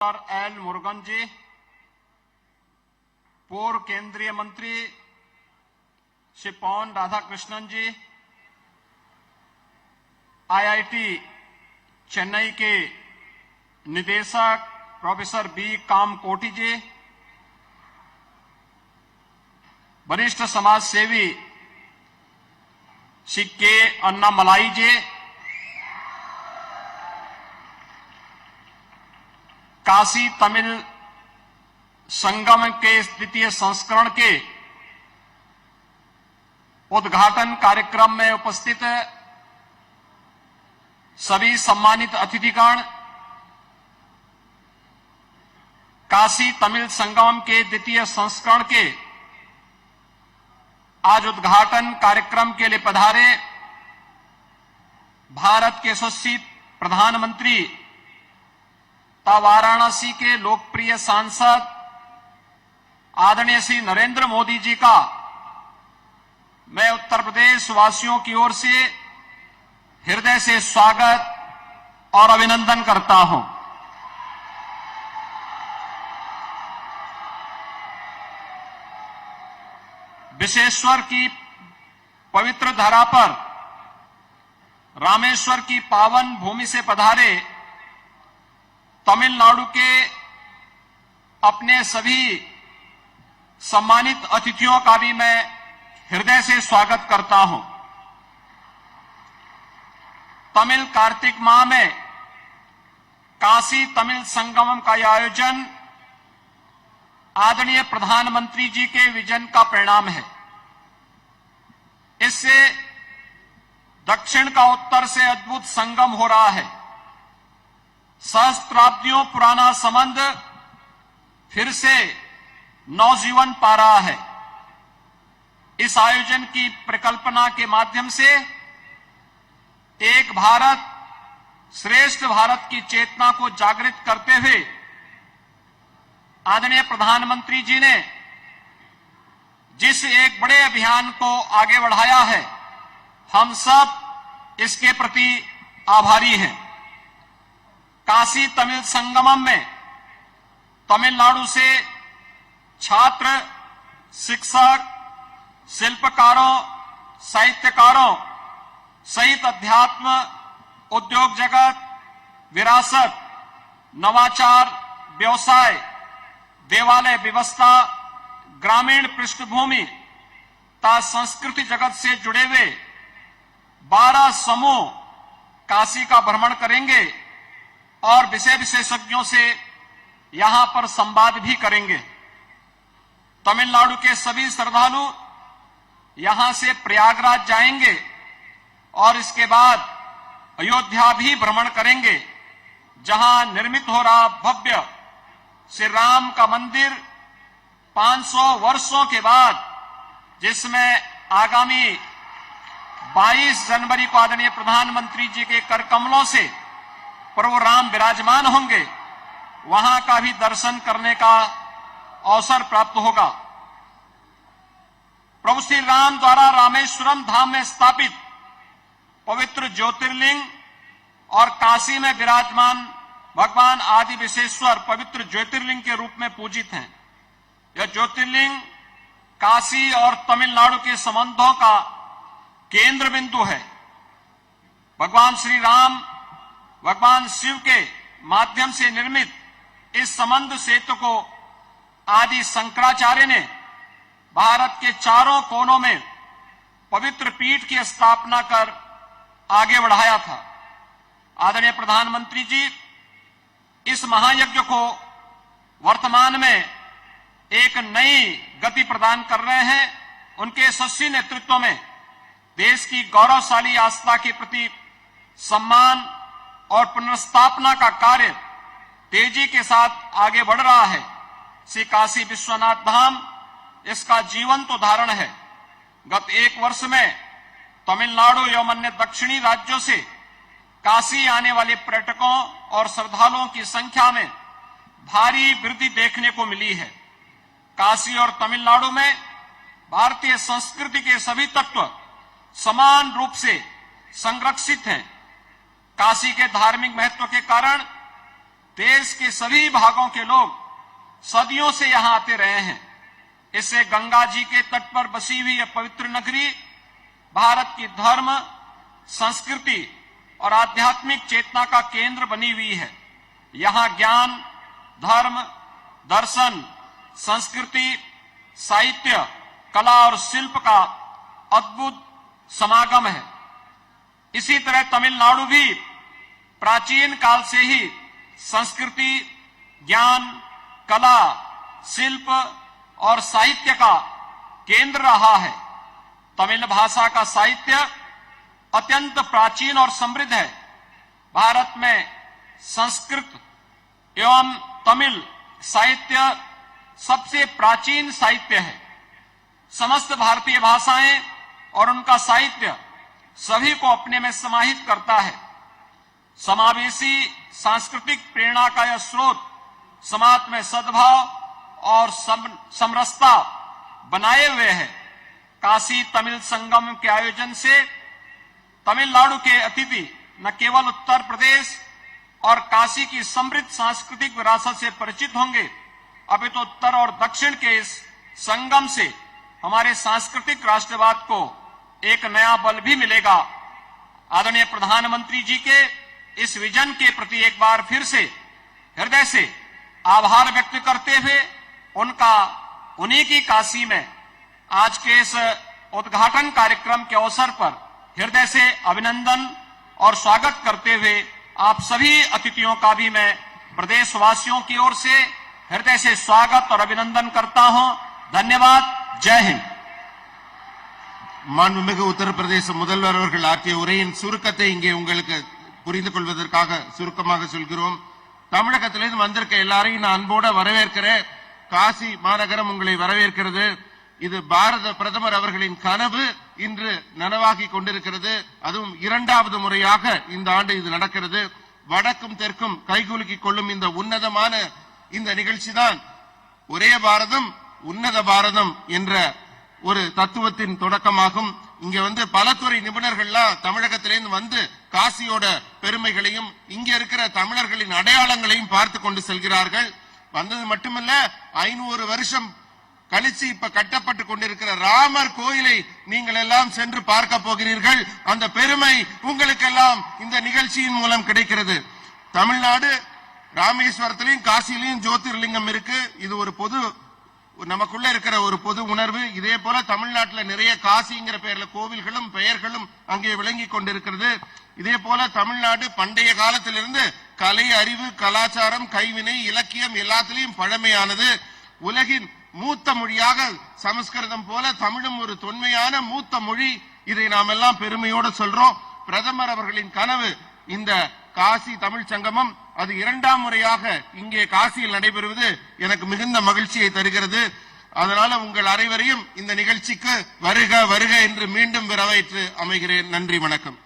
L Murugan जी, पूर्व केंद्रीय मंत्री श्री पवन राधाकृष्णन जी, आईआईटी चेन्नई के निदेशक प्रोफेसर बी कामकोटी जी, वरिष्ठ समाज सेवी श्री के अन्नामलाई जी, काशी तमिल संगम के द्वितीय संस्करण के उद्घाटन कार्यक्रम में उपस्थित सभी सम्मानित अतिथिगण, काशी तमिल संगम के द्वितीय संस्करण के आज उद्घाटन कार्यक्रम के लिए पधारे भारत के यशस्वी प्रधानमंत्री तथा वाराणसी के लोकप्रिय सांसद आदरणीय श्री नरेंद्र मोदी जी का मैं उत्तर प्रदेश वासियों की ओर से हृदय से स्वागत और अभिनंदन करता हूं। विश्वेश्वर की पवित्र धरा पर रामेश्वर की पावन भूमि से पधारे तमिलनाडु के अपने सभी सम्मानित अतिथियों का भी मैं हृदय से स्वागत करता हूं। तमिल कार्तिक माह में काशी तमिल संगमम का आयोजन आदरणीय प्रधानमंत्री जी के विजन का परिणाम है। इससे दक्षिण का उत्तर से अद्भुत संगम हो रहा है। सहस्त्राब्दियों पुराना संबंध फिर से नवजीवन पा रहा है। इस आयोजन की परिकल्पना के माध्यम से एक भारत श्रेष्ठ भारत की चेतना को जागृत करते हुए आदरणीय प्रधानमंत्री जी ने जिस एक बड़े अभियान को आगे बढ़ाया है, हम सब इसके प्रति आभारी हैं। काशी तमिल संगमम में तमिलनाडु से छात्र, शिक्षक, शिल्पकारों, साहित्यकारों सहित अध्यात्म, उद्योग जगत, विरासत, नवाचार, व्यवसाय, देवालय व्यवस्था, ग्रामीण पृष्ठभूमि तथा संस्कृति जगत से जुड़े हुए 12 समूह काशी का भ्रमण करेंगे और विषय विशेषज्ञों से यहां पर संवाद भी करेंगे। तमिलनाडु के सभी श्रद्धालु यहां से प्रयागराज जाएंगे और इसके बाद अयोध्या भी भ्रमण करेंगे, जहां निर्मित हो रहा भव्य श्री राम का मंदिर 500 वर्षों के बाद, जिसमें आगामी 22 जनवरी को आदरणीय प्रधानमंत्री जी के कर कमलों से प्रभु राम विराजमान होंगे, वहां का भी दर्शन करने का अवसर प्राप्त होगा। प्रभु श्री राम द्वारा रामेश्वरम धाम में स्थापित पवित्र ज्योतिर्लिंग और काशी में विराजमान भगवान आदि विश्वेश्वर पवित्र ज्योतिर्लिंग के रूप में पूजित हैं। यह ज्योतिर्लिंग काशी और तमिलनाडु के संबंधों का केंद्र बिंदु है। भगवान श्री राम, भगवान शिव के माध्यम से निर्मित इस संबंध सेतु को आदि शंकराचार्य ने भारत के चारों कोनों में पवित्र पीठ की स्थापना कर आगे बढ़ाया था। आदरणीय प्रधानमंत्री जी इस महायज्ञ को वर्तमान में एक नई गति प्रदान कर रहे हैं। उनके यशस्वी नेतृत्व में देश की गौरवशाली आस्था के प्रति सम्मान और पुनर्स्थापना का कार्य तेजी के साथ आगे बढ़ रहा है। श्री काशी विश्वनाथ धाम इसका जीवंत उदाहरण है। गत 1 वर्ष में तमिलनाडु एवं अन्य दक्षिणी राज्यों से काशी आने वाले पर्यटकों और श्रद्धालुओं की संख्या में भारी वृद्धि देखने को मिली है। काशी और तमिलनाडु में भारतीय संस्कृति के सभी तत्व समान रूप से संरक्षित हैं। काशी के धार्मिक महत्व के कारण देश के सभी भागों के लोग सदियों से यहां आते रहे हैं। इससे गंगा जी के तट पर बसी हुई यह पवित्र नगरी भारत की धर्म, संस्कृति और आध्यात्मिक चेतना का केंद्र बनी हुई है। यहां ज्ञान, धर्म, दर्शन, संस्कृति, साहित्य, कला और शिल्प का अद्भुत समागम है। इसी तरह तमिलनाडु भी प्राचीन काल से ही संस्कृति, ज्ञान, कला, शिल्प और साहित्य का केंद्र रहा है। तमिल भाषा का साहित्य अत्यंत प्राचीन और समृद्ध है। भारत में संस्कृत एवं तमिल साहित्य सबसे प्राचीन साहित्य है। समस्त भारतीय भाषाएं और उनका साहित्य सभी को अपने में समाहित करता है। समावेशी सांस्कृतिक प्रेरणा का यह स्रोत समाज में सद्भाव और समरसता बनाए हुए है। काशी तमिल संगम के आयोजन से तमिलनाडु के अतिथि न केवल उत्तर प्रदेश और काशी की समृद्ध सांस्कृतिक विरासत से परिचित होंगे, अपितु उत्तर और दक्षिण के इस संगम से हमारे सांस्कृतिक राष्ट्रवाद को एक नया बल भी मिलेगा। आदरणीय प्रधानमंत्री जी के इस विजन के प्रति एक बार फिर से हृदय से आभार व्यक्त करते हुए उन्हीं की काशी में आज के इस उद्घाटन कार्यक्रम के अवसर पर हृदय से अभिनंदन और स्वागत करते हुए आप सभी अतिथियों का भी मैं प्रदेशवासियों की ओर से हृदय से स्वागत और अभिनंदन करता हूं। धन्यवाद। जय हिंद। மாண்புமிகு உத்தரப்பிரதேச முதல்வர் அவர்கள் ஆற்றிய உரையின் சுருக்கத்தை இங்கே உங்களுக்கு புரிந்து கொள்வதற்காக சுருக்கமாக சொல்கிறோம். தமிழகத்திலிருந்து வந்திருக்க எல்லாரையும் நான் அன்போட வரவேற்கிறேன். காசி மாநகரம் உங்களை வரவேற்கிறது. இது பாரத பிரதமர் அவர்களின் கனவு இன்று நனவாகி கொண்டிருக்கிறது. அதுவும் இரண்டாவது முறையாக இந்த ஆண்டு இது நடக்கிறது. வடக்கும் தெற்கும் கைகுலுக்கிக் கொள்ளும் இந்த உன்னதமான இந்த நிகழ்ச்சி தான் ஒரே பாரதம் உன்னத பாரதம் என்ற ஒரு தத்துவத்தின் தொடக்கமாகும். இங்க வந்து பல துறை நிபுணர்கள்லாம் தமிழகத்திலிருந்து வந்து காசியோட பெருமைகளையும் இங்க இருக்கிற தமிழர்களின் அடையாளங்களையும் பார்த்து கொண்டு செல்கிறார்கள். வந்தது மட்டுமல்ல, 500 வருஷம் கழிச்சு இப்ப கட்டப்பட்டு கொண்டிருக்கிற ராமர் கோயிலை நீங்கள் எல்லாம் சென்று பார்க்க போகிறீர்கள். அந்த பெருமை உங்களுக்கெல்லாம் இந்த நிகழ்ச்சியின் மூலம் கிடைக்கிறது. தமிழ்நாடு ராமேஸ்வரத்திலையும் காசியிலையும் ஜோதிர்லிங்கம் இருக்கு. இது ஒரு பொது நமக்குள்ள இருக்கிற ஒரு பொது உணர்வு. இதே போல தமிழ்நாட்டில் நிறைய காசிங்கிற பெயர்ல கோவில்களும் பெயர்களும் அங்கே விளங்கி கொண்டிருக்கிறது. இதே போல தமிழ்நாடு பண்டைய காலத்திலிருந்து கலை, அறிவு, கலாச்சாரம், கைவினை, இலக்கியம் எல்லாத்திலையும் பழமையானது. உலகின் மூத்த மொழியாக சமஸ்கிருதம் போல தமிழும் ஒரு தொன்மையான மூத்த மொழி. இதை நாம் எல்லாம் பெருமையோடு சொல்றோம். பிரதமர் அவர்களின் கனவு இந்த காசி தமிழ் சங்கமம், அது இரண்டாம் முறையாக இங்கே காசியில் நடைபெறுவது எனக்கு மிகுந்த மகிழ்ச்சியை தருகிறது. அதனால உங்கள் அனைவரையும் இந்த நிகழ்ச்சிக்கு வருக வருக என்று மீண்டும் வரவேற்று அமைகிறேன். நன்றி, வணக்கம்.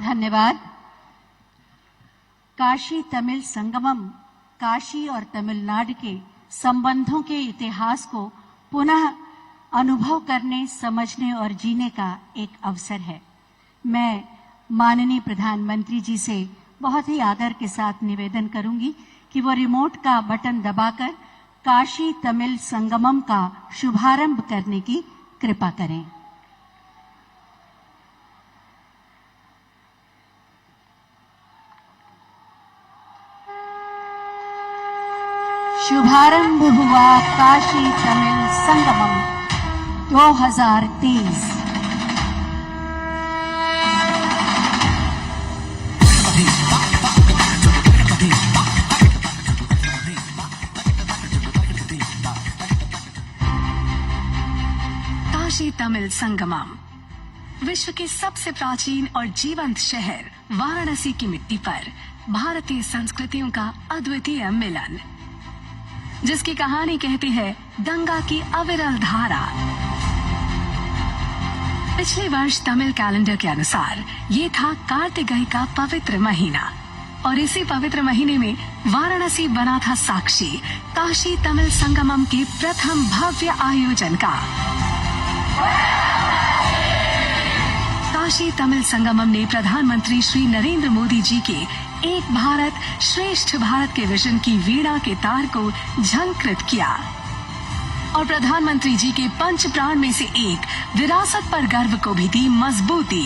धन्यवाद। काशी तमिल संगमम काशी और तमिलनाडु के संबंधों के इतिहास को पुनः अनुभव करने, समझने और जीने का एक अवसर है। मैं माननीय प्रधानमंत्री जी से बहुत ही आदर के साथ निवेदन करूंगी कि वो रिमोट का बटन दबाकर काशी तमिल संगमम का शुभारंभ करने की कृपा करें। शुभारंभ हुआ काशी तमिल संगमम 2023। काशी तमिल संगमम विश्व के सबसे प्राचीन और जीवंत शहर वाराणसी की मिट्टी पर भारतीय संस्कृतियों का अद्वितीय मिलन, जिसकी कहानी कहती है गंगा की अविरल धारा। पिछले वर्ष तमिल कैलेंडर के अनुसार ये था कार्तिकेय का पवित्र महीना, और इसी पवित्र महीने में वाराणसी बना था साक्षी काशी तमिल संगमम के प्रथम भव्य आयोजन का। काशी तमिल संगमम ने प्रधानमंत्री श्री नरेंद्र मोदी जी के एक भारत श्रेष्ठ भारत के विजन की वीणा के तार को झंकृत किया और प्रधानमंत्री जी के पंच प्राण में से एक विरासत पर गर्व को भी दी मजबूती।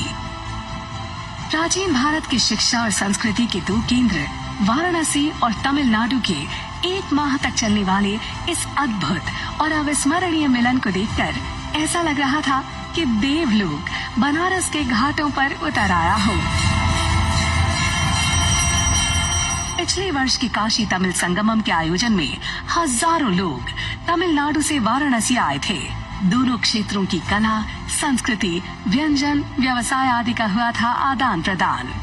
प्राचीन भारत की शिक्षा और संस्कृति के दो केंद्र वाराणसी और तमिलनाडु के एक माह तक चलने वाले इस अद्भुत और अविस्मरणीय मिलन को देखकर ऐसा लग रहा था कि देवलोक बनारस के घाटों पर उतर आया हो। पिछले वर्ष के काशी तमिल संगमम के आयोजन में हजारों लोग तमिलनाडु से वाराणसी आए थे। दोनों क्षेत्रों की कला, संस्कृति, व्यंजन, व्यवसाय आदि का हुआ था आदान प्रदान।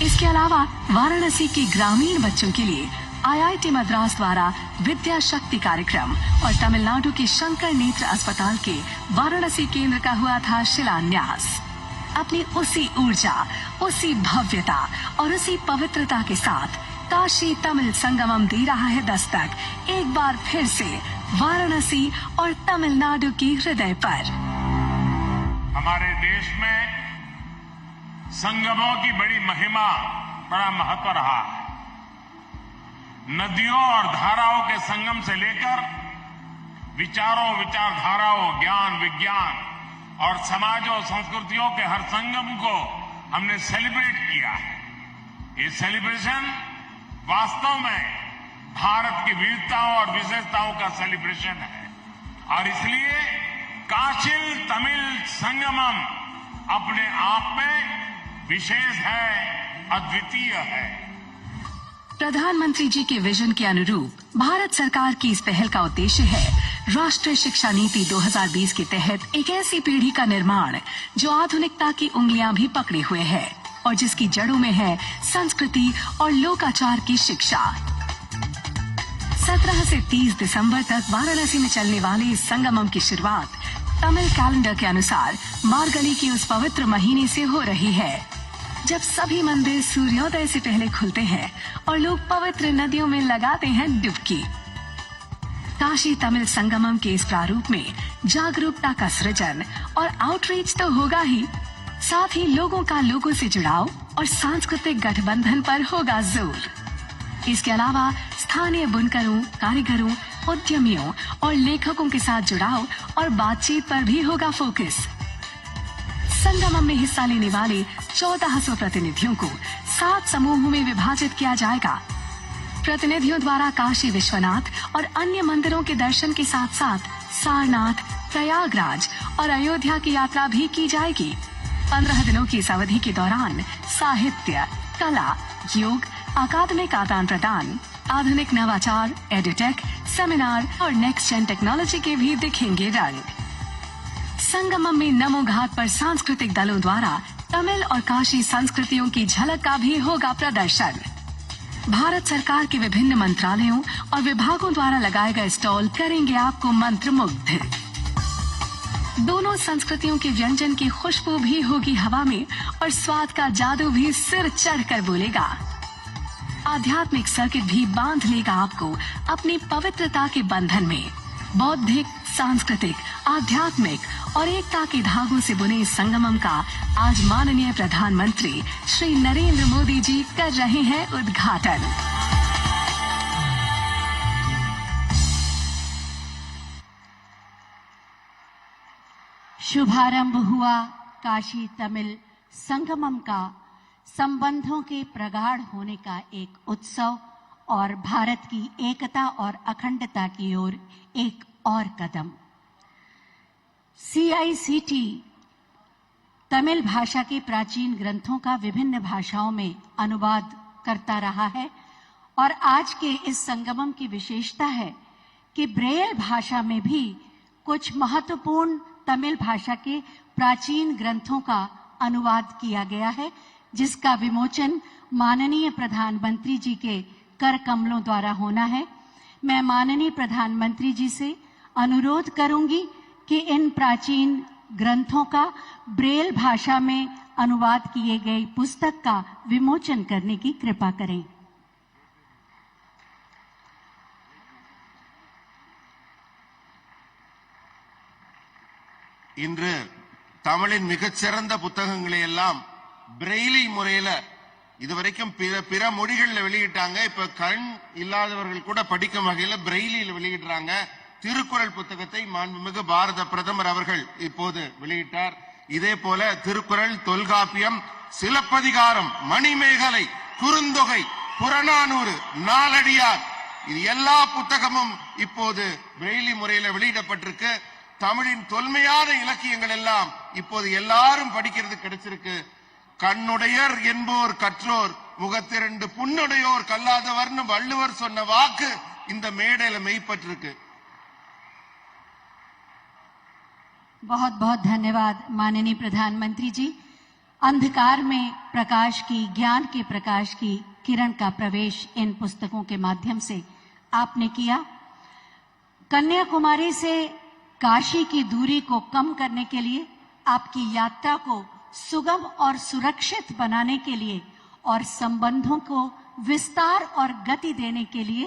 इसके अलावा वाराणसी के ग्रामीण बच्चों के लिए IIT मद्रास द्वारा विद्या शक्ति कार्यक्रम और तमिलनाडु के शंकर नेत्र अस्पताल के वाराणसी केंद्र का हुआ था शिलान्यास। अपनी उसी ऊर्जा, उसी भव्यता और उसी पवित्रता के साथ काशी तमिल संगमम दे रहा है दस्तक एक बार फिर से वाराणसी और तमिलनाडु के हृदय पर। हमारे देश में संगमों की बड़ी महिमा, बड़ा महत्व रहा है। नदियों और धाराओं के संगम से लेकर विचारों, विचारधाराओं, ज्ञान, विज्ञान और समाज और संस्कृतियों के हर संगम को हमने सेलिब्रेट किया है। ये सेलिब्रेशन वास्तव में भारत की विविधताओं और विशेषताओं का सेलिब्रेशन है और इसलिए काशी तमिल संगमम अपने आप में विशेष है, अद्वितीय है। प्रधानमंत्री जी के विजन के अनुरूप भारत सरकार की इस पहल का उद्देश्य है राष्ट्रीय शिक्षा नीति 2020 के तहत एक ऐसी पीढ़ी का निर्माण जो आधुनिकता की उंगलियां भी पकड़े हुए है और जिसकी जड़ों में है संस्कृति और लोकाचार की शिक्षा। 17 से 30 दिसंबर तक वाराणसी में चलने वाले इस संगमम की शुरुआत तमिल कैलेंडर के अनुसार मार्गली के उस पवित्र महीने से हो रही है जब सभी मंदिर सूर्योदय से पहले खुलते हैं और लोग पवित्र नदियों में लगाते हैं डुबकी। काशी तमिल संगमम के इस प्रारूप में जागरूकता का सृजन और आउटरीच तो होगा ही, साथ ही लोगों का लोगों से जुड़ाव और सांस्कृतिक गठबंधन पर होगा जोर। इसके अलावा स्थानीय बुनकरों, कारीगरों, उद्यमियों और लेखकों के साथ जुड़ाव और बातचीत पर भी होगा फोकस। संगमम में हिस्सा लेने वाले 1400 प्रतिनिधियों को 7 समूहों में विभाजित किया जाएगा। प्रतिनिधियों द्वारा काशी विश्वनाथ और अन्य मंदिरों के दर्शन के साथ साथ सारनाथ, प्रयागराज और अयोध्या की यात्रा भी की जाएगी। 15 दिनों की इस अवधि के दौरान साहित्य, कला, योग, अकादमिक आदान प्रदान, आधुनिक नवाचार, एडुटेक, सेमिनार और नेक्स्ट जेन टेक्नोलॉजी के भी दिखेंगे रंग। संगमम में नमो घाट पर सांस्कृतिक दलों द्वारा तमिल और काशी संस्कृतियों की झलक का भी होगा प्रदर्शन। भारत सरकार के विभिन्न मंत्रालयों और विभागों द्वारा लगाए गए स्टॉल करेंगे आपको मंत्रमुग्ध। दोनों संस्कृतियों के व्यंजन की खुशबू भी होगी हवा में और स्वाद का जादू भी सिर चढ़कर बोलेगा। आध्यात्मिक सर्किट भी बांध लेगा आपको अपनी पवित्रता के बंधन में। बौद्धिक, सांस्कृतिक, आध्यात्मिक और एकता के धागों से बुने इस संगमम का आज माननीय प्रधानमंत्री श्री नरेंद्र मोदी जी कर रहे हैं उद्घाटन। शुभारंभ हुआ काशी तमिल संगमम का संबंधों के प्रगाढ़ होने का एक उत्सव और भारत की एकता और अखंडता की ओर एक और कदम। CICT तमिल भाषा के प्राचीन ग्रंथों का विभिन्न भाषाओं में अनुवाद करता रहा है और आज के इस संगमम की विशेषता है कि ब्रेल भाषा में भी कुछ महत्वपूर्ण तमिल भाषा के प्राचीन ग्रंथों का अनुवाद किया गया है, जिसका विमोचन माननीय प्रधानमंत्री जी के कर कमलों द्वारा होना है। मैं माननीय प्रधानमंत्री जी से अनुरोध करूंगी कि इन प्राचीन ग्रंथों का ब्रेल भाषा में अनुवाद किए गए पुस्तक का विमोचन करने की कृपा करें। இன்று தமிழின் மிகச்சிறந்த புத்தகங்களை எல்லாம் பிரெய்லி முறையில இதுவரைக்கும் பிற மொழிகள்ல வெளியிட்டாங்க. இப்ப கண் இல்லாதவர்கள் கூட படிக்கும் வகையில பிரெய்லியில் வெளியிடுறாங்க. திருக்குறள் புத்தகத்தை மாண்புமிகு பாரத பிரதமர் அவர்கள் இப்போது வெளியிட்டார். இதே போல திருக்குறள், தொல்காப்பியம், சிலப்பதிகாரம், மணிமேகலை, குறுந்தொகை, புறநானூறு, நாலடியார், இது எல்லா புத்தகமும் இப்போது பிரெய்லி முறையில வெளியிடப்பட்டிருக்கு. தமிழின் தொன்மையான இலக்கியங்கள் எல்லாம் இப்போது எல்லாரும் படிக்கிறது கிடைச்சிருக்கு. கண்ணுடையர் என்போர் கற்றோர், முகத்திரண்டு புண்ணுடையோர் கல்லாதவர்னு வள்ளுவர் சொன்ன வாக்கு இந்த மேடையில மெய்ப்பட்டிருக்கு. बहुत बहुत धन्यवाद माननीय प्रधानमंत्री जी। अंधकार में प्रकाश की, ज्ञान के प्रकाश की किरण का प्रवेश इन पुस्तकों के माध्यम से आपने किया। कन्याकुमारी से काशी की दूरी को कम करने के लिए, आपकी यात्रा को सुगम और सुरक्षित बनाने के लिए और संबंधों को विस्तार और गति देने के लिए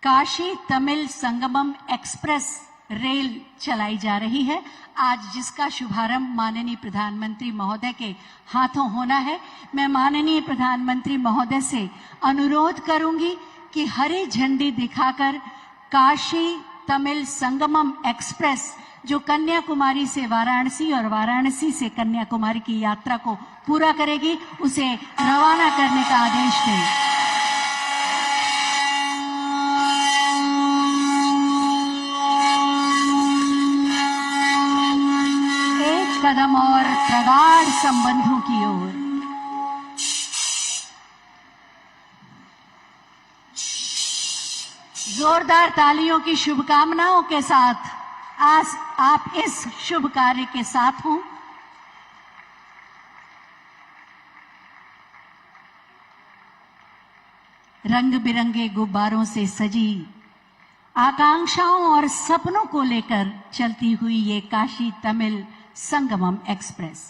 काशी तमिल संगमम एक्सप्रेस रेल चलाई जा रही है। आज जिसका शुभारंभ माननीय प्रधानमंत्री महोदय के हाथों होना है, मैं माननीय प्रधानमंत्री महोदय से अनुरोध करूंगी कि हरी झंडी दिखाकर काशी तमिल संगमम एक्सप्रेस जो कन्याकुमारी से वाराणसी और वाराणसी से कन्याकुमारी की यात्रा को पूरा करेगी, उसे रवाना करने का आदेश दें। कदम और प्रगाढ़ संबंधों की ओर। जोरदार तालियों की शुभकामनाओं के साथ आज आप इस शुभ कार्य के साथ हों। रंग बिरंगे गुब्बारों से सजी आकांक्षाओं और सपनों को लेकर चलती हुई ये काशी तमिल संगमम एक्सप्रेस।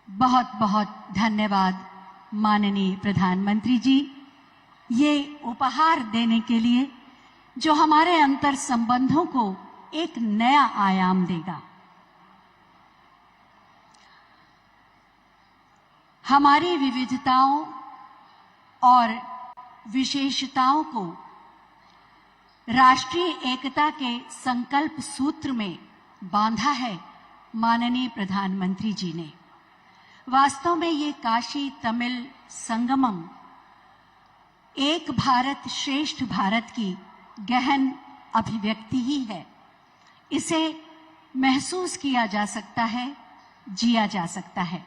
बहुत बहुत धन्यवाद माननीय प्रधानमंत्री जी, ये उपहार देने के लिए जो हमारे अंतर संबंधों को एक नया आयाम देगा। हमारी विविधताओं और विशेषताओं को राष्ट्रीय एकता के संकल्प सूत्र में बांधा है माननीय प्रधानमंत्री जी ने। वास्तव में ये काशी तमिल संगमम एक भारत श्रेष्ठ भारत की गहन अभिव्यक्ति ही है। इसे महसूस किया जा सकता है, जिया जा सकता है।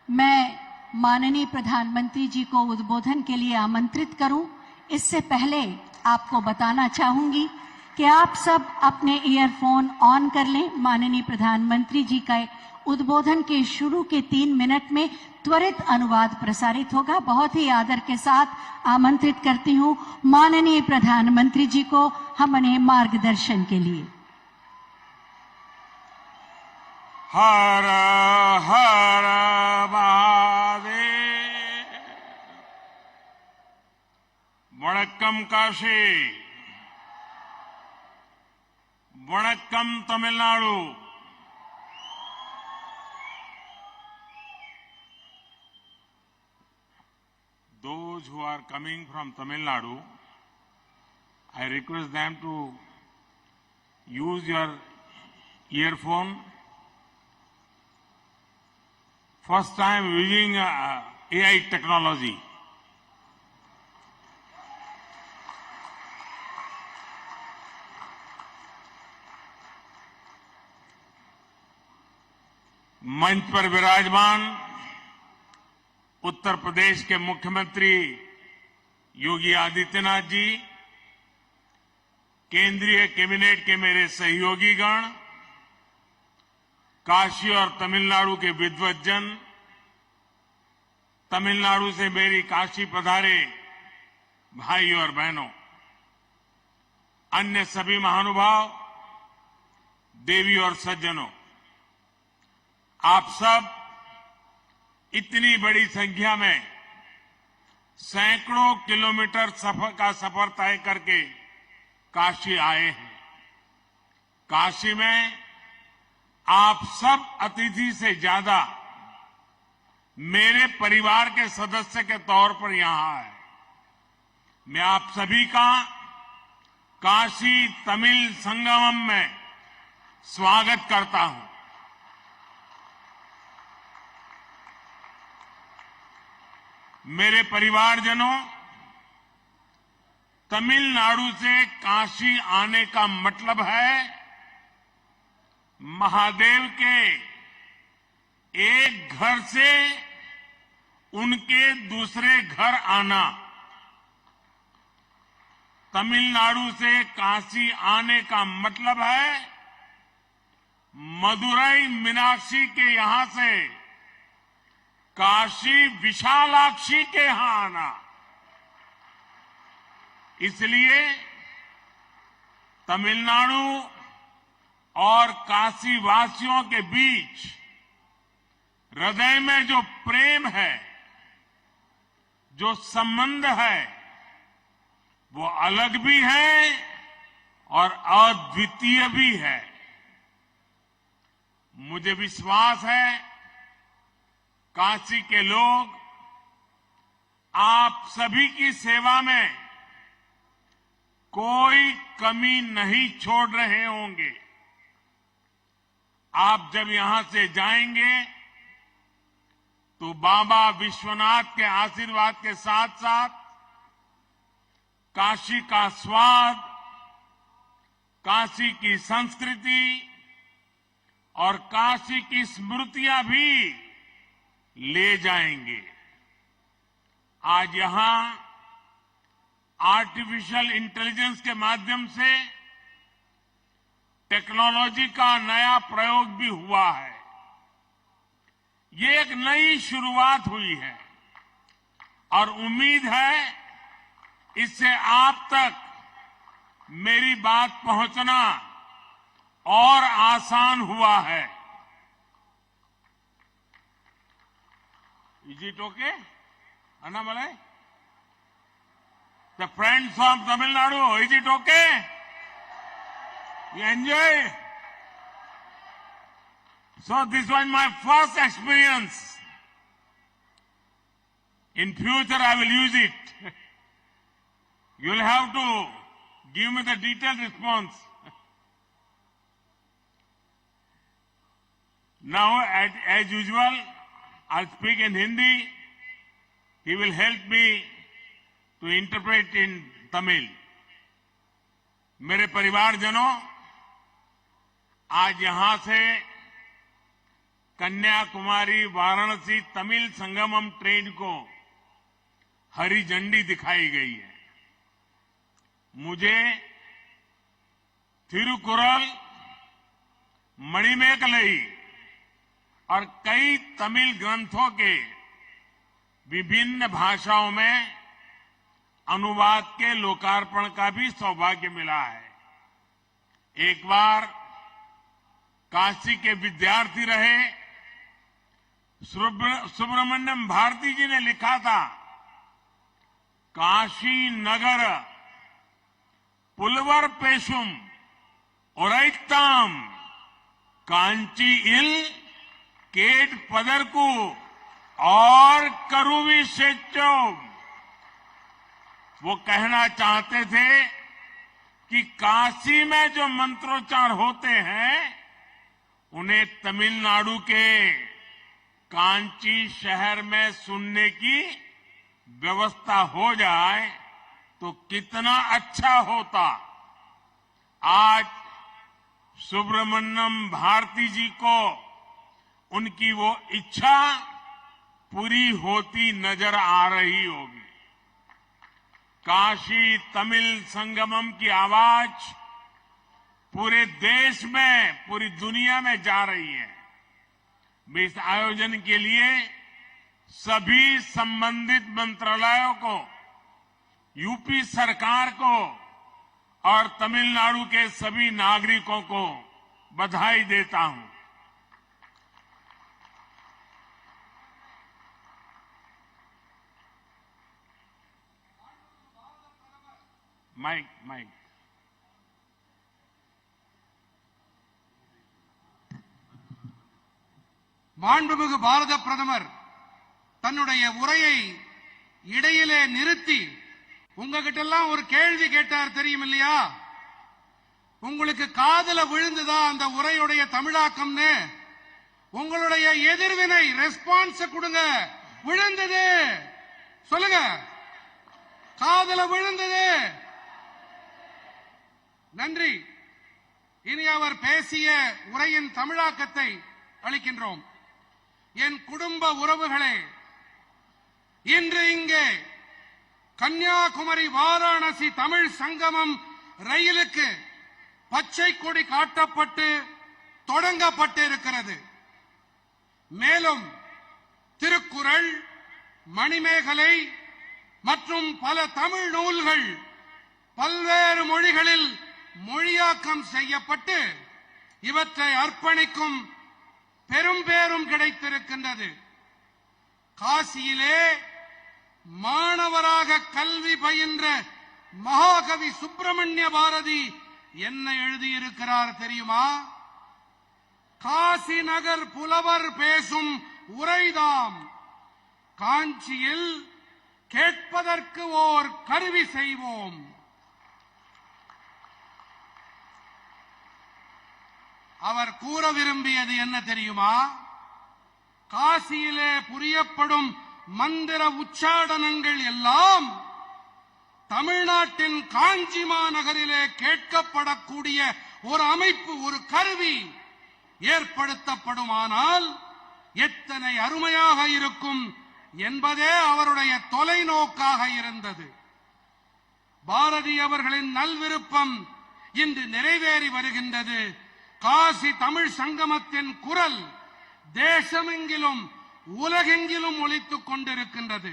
मैं माननीय प्रधानमंत्री जी को उद्बोधन के लिए आमंत्रित करूं, इससे पहले आपको बताना चाहूंगी कि आप सब अपने ईयरफोन ऑन कर लें। माननीय प्रधानमंत्री जी का उद्बोधन के शुरू के 3 मिनट में त्वरित अनुवाद प्रसारित होगा। बहुत ही आदर के साथ आमंत्रित करती हूं माननीय प्रधानमंत्री जी को हमने मार्गदर्शन के लिए। हर हर महादेव। वणक्कम काशी, वणक्कम Tamil Nadu. Those who are coming from Tamil Nadu, I request them to use your earphone. First time using AI technology. मंच पर विराजमान उत्तर प्रदेश के मुख्यमंत्री योगी आदित्यनाथ जी, केंद्रीय कैबिनेट के मेरे सहयोगीगण, काशी और तमिलनाडु के विद्वज्जन, तमिलनाडु से मेरी काशी पधारे भाई और बहनों, अन्य सभी महानुभाव, देवी और सज्जनों, आप सब इतनी बड़ी संख्या में सैकड़ों किलोमीटर का सफर तय करके काशी आए हैं। काशी में आप सब अतिथि से ज्यादा मेरे परिवार के सदस्य के तौर पर यहां आए। मैं आप सभी का काशी तमिल संगमम में स्वागत करता हूं। मेरे परिवारजनों, तमिलनाडु से काशी आने का मतलब है महादेव के एक घर से उनके दूसरे घर आना। तमिलनाडु से काशी आने का मतलब है मदुरई मीनाक्षी के यहां से काशी विशालाक्षी के यहां आना। इसलिए तमिलनाडु और काशी वासियों के बीच हृदय में जो प्रेम है, जो संबंध है, वो अलग भी है और अद्वितीय भी है। मुझे विश्वास है काशी के लोग आप सभी की सेवा में कोई कमी नहीं छोड़ रहे होंगे। आप जब यहां से जाएंगे तो बाबा विश्वनाथ के आशीर्वाद के साथ साथ काशी का स्वाद, काशी की संस्कृति और काशी की स्मृतियां भी ले जाएंगे। आज यहां आर्टिफिशियल इंटेलिजेंस के माध्यम से टेक्नोलॉजी का नया प्रयोग भी हुआ है। ये एक नई शुरुआत हुई है और उम्मीद है इससे आप तक मेरी बात पहुंचना और आसान हुआ है। Is it okay? Annamalai? The friends of Tamil Nadu, is it okay? You enjoy? So this was my first experience. In future I will use it. You will have to give me the detailed response. Now, as usual, I'll speak in Hindi. He will help me to interpret in Tamil. मेरे परिवारजनों, आज यहां से Kanyakumari Varanasi Tamil Sangamam train को हरी झंडी दिखाई गई है। मुझे थिरुकुरल, मणिमेकलई और कई तमिल ग्रंथों के विभिन्न भाषाओं में अनुवाद के लोकार्पण का भी सौभाग्य मिला है। एक बार काशी के विद्यार्थी रहे सुब्रमण्यम भारती जी ने लिखा था, काशी नगर पुलवर पेशुम ओरैताम कांची इल केट पदरकू और करुवी सेचो। वो कहना चाहते थे कि काशी में जो मंत्रोच्चार होते हैं उन्हें तमिलनाडु के कांची शहर में सुनने की व्यवस्था हो जाए तो कितना अच्छा होता। आज सुब्रमण्यम भारती जी को उनकी वो इच्छा पूरी होती नजर आ रही होगी। काशी तमिल संगमम की आवाज पूरे देश में, पूरी दुनिया में जा रही है। मैं इस आयोजन के लिए सभी संबंधित मंत्रालयों को, यूपी सरकार को और तमिलनाडु के सभी नागरिकों को बधाई देता हूं। माइक மாண்புமிகு பாரத பிரதமர் தன்னுடைய உரையை இடையிலே நிறுத்தி உங்ககிட்ட எல்லாம் ஒரு கேள்வி கேட்டார் தெரியும் இல்லையா? உங்களுக்கு காதுல விழுந்துதா அந்த உரையுடைய தமிழாக்கம்னு? உங்களுடைய எதிர்வினை ரெஸ்பான்ஸ் கொடுங்க. விழுந்தது சொல்லுங்க. காதுல விழுந்தது. நன்றி. இனி அவர் பேசிய உரையின் தமிழாக்கத்தை அளிக்கின்றோம். என் குடும்ப உறவுகளே, இன்று இங்கே கன்னியாகுமரி வாராணசி தமிழ் சங்கமம் ரயிலுக்கு பச்சை கொடி காட்டப்பட்டு தொடங்கப்பட்டிருக்கிறது. மேலும் திருக்குறள், மணிமேகலை மற்றும் பல தமிழ் நூல்கள் பல்வேறு மொழிகளில் மொழியாக்கம் செய்யப்பட்டு இவற்றை அர்ப்பணிக்கும் பெரும் பேரும் கிடைத்திருக்கின்றது. காசியிலே மாணவராக கல்வி பயின்ற மகாகவி சுப்பிரமணிய பாரதி என்ன எழுதியிருக்கிறார் தெரியுமா? காசி நகர் புலவர் பேசும் உரைதாம், காஞ்சியில் கேட்பதற்கு ஓர் கருவி செய்வோம். அவர் கூற விரும்பியது என்ன தெரியுமா? காசியிலே புரியப்படும் மந்திர உச்சாடனங்கள் எல்லாம் தமிழ்நாட்டின் காஞ்சி மாநகரிலே கேட்கப்படக்கூடிய ஒரு அமைப்பு, ஒரு கருவி ஏற்படுத்தப்படுமானால் எத்தனை அருமையாக இருக்கும் என்பதே அவருடைய தொலைநோக்காக இருந்தது. பாரதி அவர்களின் நல்விருப்பம் இன்று நிறைவேறி வருகின்றது. காசி தமிழ் சங்கமத்தின் குரல் தேசமெங்கிலும் உலகெங்கிலும் ஒலித்துக் கொண்டிருக்கின்றது.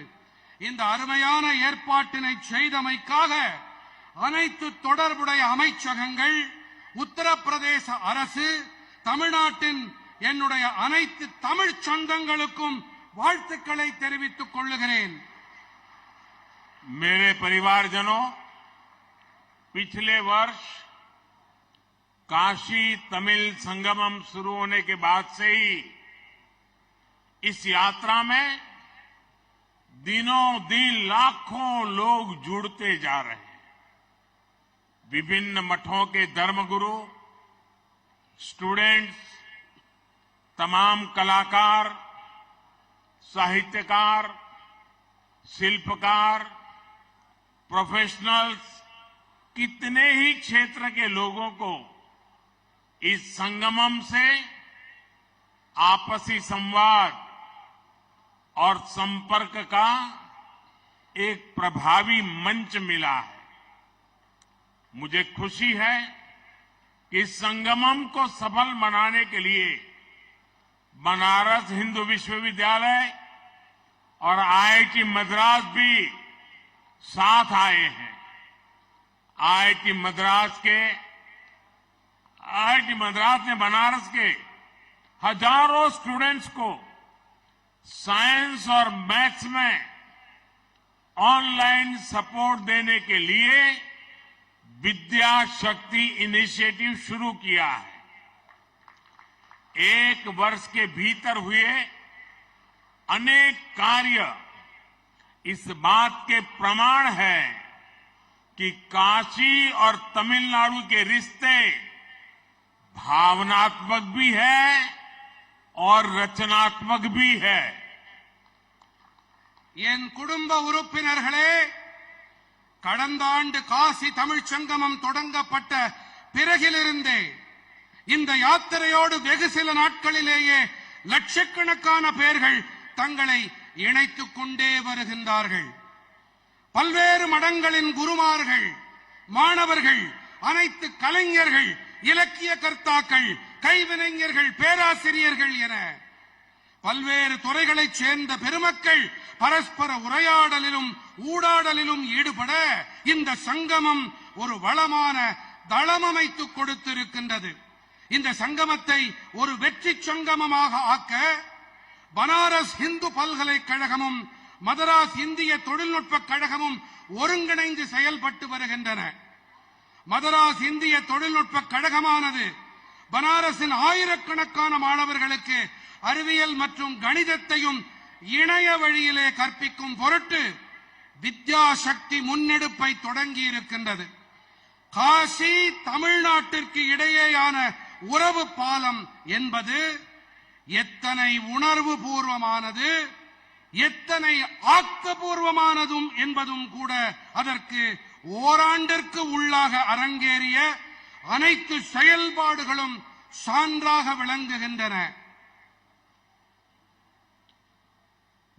இந்த அருமையான ஏற்பாட்டினை செய்தமைக்காக அனைத்து தொடர்புடைய அமைச்சகங்கள், உத்தரப்பிரதேச அரசு, தமிழ்நாட்டின் என்னுடைய அனைத்து தமிழ் சொந்தங்களுக்கும் வாழ்த்துக்களை தெரிவித்துக் கொள்ளுகிறேன். मेरे परिवारजनों, पिछले वर्ष काशी तमिल संगमम शुरू होने के बाद से ही इस यात्रा में दिनों दिन लाखों लोग जुड़ते जा रहे हैं। विभिन्न मठों के धर्मगुरु, स्टूडेंट्स, तमाम कलाकार, साहित्यकार, शिल्पकार, प्रोफेशनल्स, कितने ही क्षेत्र के लोगों को इस संगमम से आपसी संवाद और संपर्क का एक प्रभावी मंच मिला है। मुझे खुशी है कि संगमम को सफल बनाने के लिए बनारस हिंदू विश्वविद्यालय और आईआईटी मद्रास भी साथ आए हैं। आईआईटी मद्रास ने बनारस के हजारों स्टूडेंट्स को साइंस और मैथ्स में ऑनलाइन सपोर्ट देने के लिए विद्या शक्ति इनिशिएटिव शुरू किया है। एक वर्ष के भीतर हुए अनेक कार्य इस बात के प्रमाण है कि काशी और तमिलनाडु के रिश्ते भावनात्मक भी है और रचनात्मक भी है। என் குடும்ப உறுப்பினர்களே, கடந்த ஆண்டு காசி தமிழ்ச் சங்கமம் தொடங்கப்பட்ட பிறகிலிருந்தே இந்த யாத்திரையோடு வெகு சில நாட்களிலேயே லட்சக்கணக்கான பேர்கள் தங்களை இணைத்துக் கொண்டே வருகின்றார்கள். பல்வேறு மடங்களின் குருமார்கள், மாணவர்கள், அனைத்து கலைஞர்கள், இலக்கிய கர்த்தாக்கள், கைவினைஞர்கள், பேராசிரியர்கள் என பல்வேறு துறைகளைச் சேர்ந்த பெருமக்கள் பரஸ்பர உரையாடலிலும் ஊடாடலிலும் ஈடுபட இந்த சங்கமம் ஒரு வளமான தளம் அமைத்துக் கொடுத்திருக்கின்றது. இந்த சங்கமத்தை ஒரு வெற்றி சங்கமமாக ஆக்க பனாரஸ் இந்து பல்கலைக்கழகமும் மதராஸ் இந்திய தொழில்நுட்ப கழகமும் ஒருங்கிணைந்து செயல்பட்டு வருகின்றன. மதராஸ் இந்திய தொழில்நுட்ப கழகமானது பனாரஸின் ஆயிரக்கணக்கான மாணவர்களுக்கு அறிவியல் மற்றும் கணிதத்தையும் இணைய வழியிலே கற்பிக்கும் பொருட்டு வித்யாசக்தி முன்னெடுப்பை தொடங்கி இருக்கின்றது. காசி தமிழ்நாட்டிற்கு இடையேயான உறவு பாலம் என்பது எத்தனை உணர்வு பூர்வமானது, எத்தனை ஆக்கப்பூர்வமானதும் என்பதும் கூட அதற்கு ஓராண்டிற்கு உள்ளாக அரங்கேறிய அனைத்து செயல்பாடுகளும் சான்றாக விளங்குகின்றன.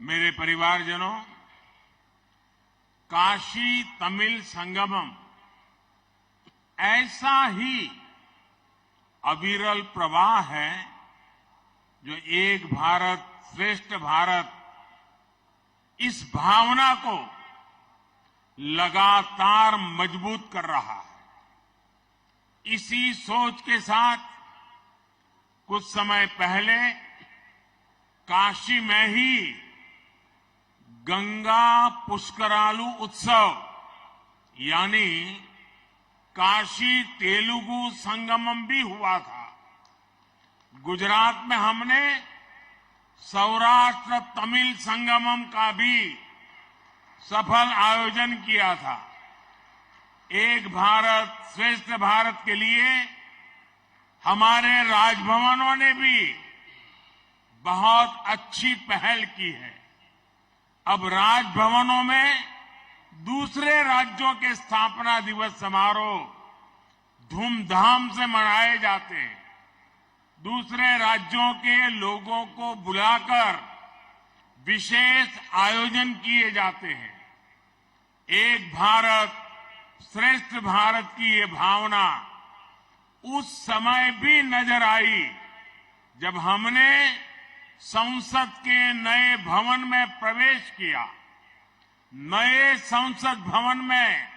मेरे परिवारजनों, काशी तमिल संगमम ऐसा ही अविरल प्रवाह है जो एक भारत श्रेष्ठ भारत इस भावना को लगातार मजबूत कर रहा है। इसी सोच के साथ कुछ समय पहले काशी में ही गंगा पुष्करालु उत्सव यानी काशी तेलुगु संगमम भी हुआ था। गुजरात में हमने सौराष्ट्र तमिल संगमम का भी सफल आयोजन किया था। एक भारत श्रेष्ठ भारत के लिए हमारे राजभवनों ने भी बहुत अच्छी पहल की है। अब राजभवनों में दूसरे राज्यों के स्थापना दिवस समारोह धूमधाम से मनाए जाते हैं। दूसरे राज्यों के लोगों को बुलाकर विशेष आयोजन किए जाते हैं। एक भारत श्रेष्ठ भारत की ये भावना उस समय भी नजर आई जब हमने संसद के नए भवन में प्रवेश किया। नए संसद भवन में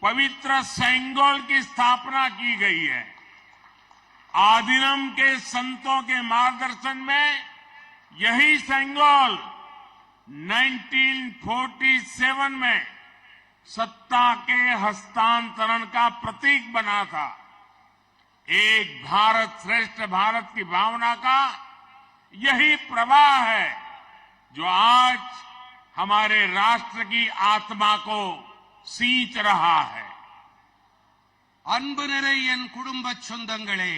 पवित्र सेंगोल की स्थापना की गई है। आदिनम के संतों के मार्गदर्शन में यही सेंगोल 1947 में सत्ता के हस्तांतरण का प्रतीक बना था। एक भारत श्रेष्ठ भारत की भावना का यही प्रवाह है जो आज हमारे राष्ट्र की आत्मा को सींच रहा है। அன்பு நிறை என் குடும்ப சொந்தங்களே,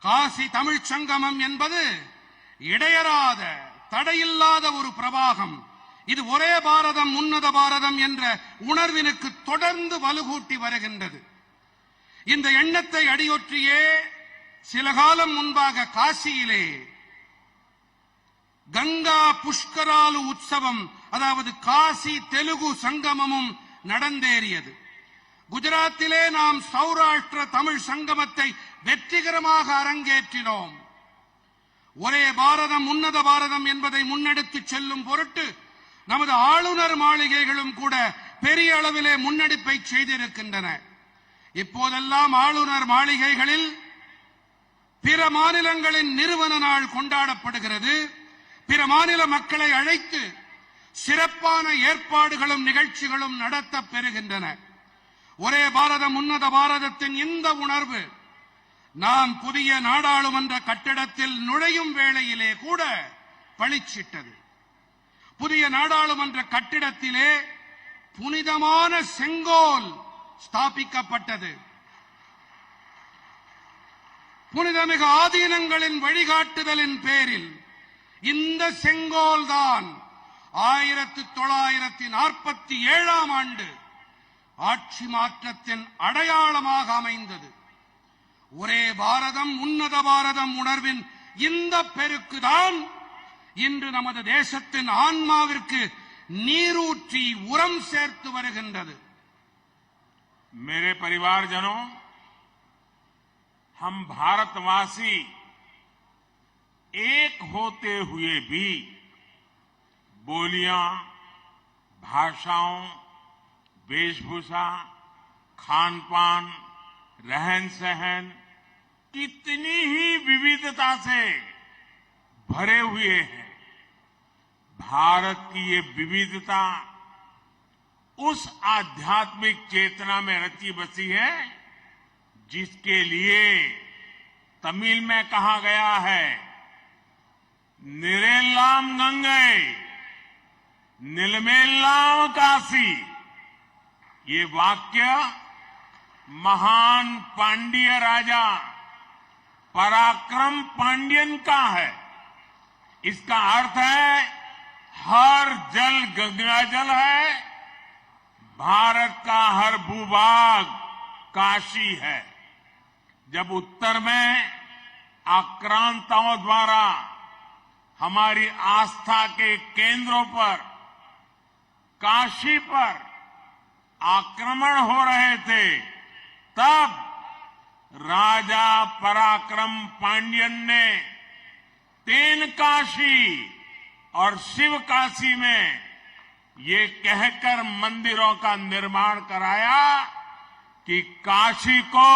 காசி தமிழ்ச் சங்கமம் என்பது இடையறாத தடையில்லாத ஒரு பிரவாகம். இது ஒரே பாரதம் உன்னத பாரதம் என்ற உணர்வினுக்கு தொடர்ந்து வலுகூட்டி வருகின்றது. இந்த எண்ணத்தை அடியொற்றியே சில காலம் முன்பாக காசியிலே கங்கா புஷ்கராலு உற்சவம், அதாவது காசி தெலுங்கு சங்கமமும் நடந்தேறியது. குஜராத்திலே நாம் சௌராஷ்டிர தமிழ் சங்கமத்தை வெற்றிகரமாக அரங்கேற்றினோம். ஒரே பாரதம் உன்னத பாரதம் என்பதை முன்னெடுத்து செல்லும் பொருட்டு நமது ஆளுநர் மாளிகைகளும் கூட பெரிய அளவிலே முன்னெடுப்பை செய்திருக்கின்றன. இப்போதெல்லாம் ஆளுநர் மாளிகைகளில் பிற மாநிலங்களின் நிறுவன நாள் கொண்டாடப்படுகிறது. பிற மாநில மக்களை அழைத்து சிறப்பான ஏற்பாடுகளும் நிகழ்ச்சிகளும் நடத்த பெறுகின்றன. ஒரே பாரதம் உன்னத பாரதத்தின் இந்த உணர்வு நாம் புதிய நாடாளுமன்ற கட்டிடத்தில் நுழையும் வேளையிலே கூட பளிச்சிட்டது. புதிய நாடாளுமன்ற கட்டிடத்திலே புனிதமான செங்கோல் ஸ்தாபிக்கப்பட்டது. புனிதமிகு ஆதீனங்களின் வழிகாட்டுதலின் பேரில் இந்த செங்கோல் தான் 1947 ஆண்டு ஆட்சி மாற்றத்தின் அடையாளமாக அமைந்தது. ஒரே பாரதம் உன்னத பாரதம் உணர்வின் இந்த பெருக்குதான் இன்று நமது தேசத்தின் ஆன்மாவிற்கு நீரூற்றி உரம் சேர்த்து வருகின்றது. मेरे परिवारजनों, हम भारतवासी एक होते हुए भी बोलियां, भाषाओं, वेशभूषा, खान पान, रहन सहन कितनी ही विविधता से भरे हुए हैं। भारत की ये विविधता उस आध्यात्मिक चेतना में रची बसी है जिसके लिए तमिल में कहा गया है निरेल्लाम गंगे निलमेल्लाम काशी, ये वाक्य महान पांड्य राजा पराक्रम पांड्यन का है। इसका अर्थ है हर जल गंगाजल है, भारत का हर भूभाग काशी है। जब उत्तर में आक्रांताओं द्वारा हमारी आस्था के केंद्रों पर, काशी पर आक्रमण हो रहे थे, तब राजा पराक्रम पांड्यन ने तेनकाशी और शिवकाशी में ये कहकर मंदिरों का निर्माण कराया कि काशी को